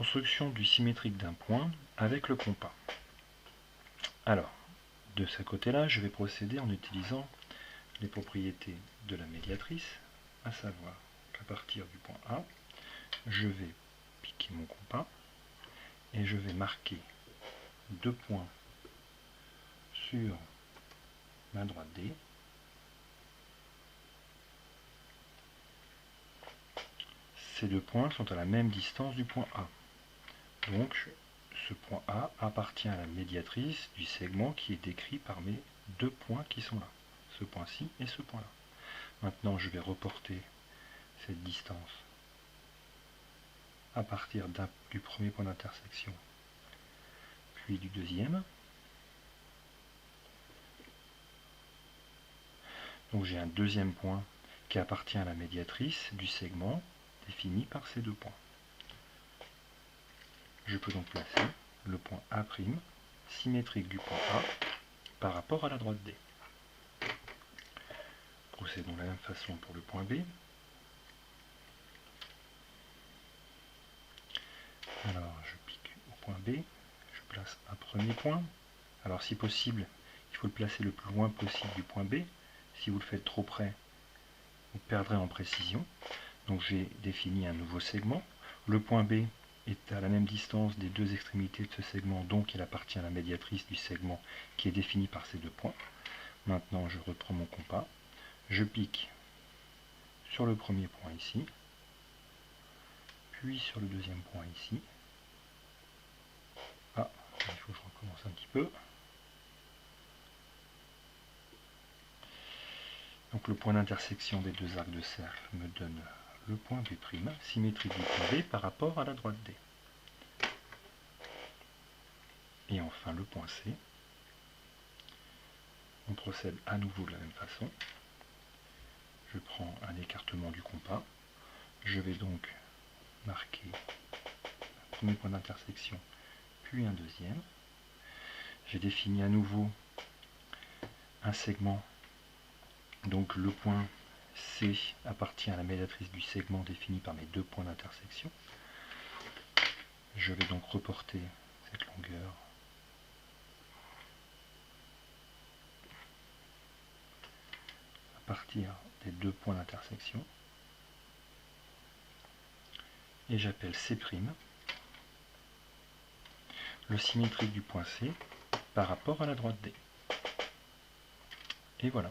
Construction du symétrique d'un point avec le compas. Alors, de ce côté-là, je vais procéder en utilisant les propriétés de la médiatrice, à savoir qu'à partir du point A, je vais piquer mon compas et je vais marquer 2 points sur ma droite D. Ces 2 points sont à la même distance du point A. Donc, ce point A appartient à la médiatrice du segment qui est décrit par mes 2 points qui sont là. Ce point-ci et ce point-là. Maintenant, je vais reporter cette distance à partir du premier point d'intersection, puis du deuxième. Donc j'ai un deuxième point qui appartient à la médiatrice du segment défini par ces 2 points. Je peux donc placer le point A' symétrique du point A par rapport à la droite D. Procédons de la même façon pour le point B. Alors je pique au point B, je place un premier point. Alors si possible, il faut le placer le plus loin possible du point B. Si vous le faites trop près, vous perdrez en précision. Donc j'ai défini un nouveau segment. Le point B est à la même distance des 2 extrémités de ce segment, donc il appartient à la médiatrice du segment qui est définie par ces 2 points. Maintenant je reprends mon compas, je pique sur le premier point ici, puis sur le deuxième point ici. Ah, il faut que je recommence un petit peu. Donc le point d'intersection des 2 arcs de cercle me donne le point B', symétrique du point B par rapport à la droite D. Et enfin le point C. On procède à nouveau de la même façon. Je prends un écartement du compas. Je vais donc marquer un premier point d'intersection, puis un deuxième. J'ai défini à nouveau un segment. Donc le point C appartient à la médiatrice du segment défini par mes 2 points d'intersection. Je vais donc reporter cette longueur à partir des 2 points d'intersection. Et j'appelle C' le symétrique du point C par rapport à la droite D. Et voilà.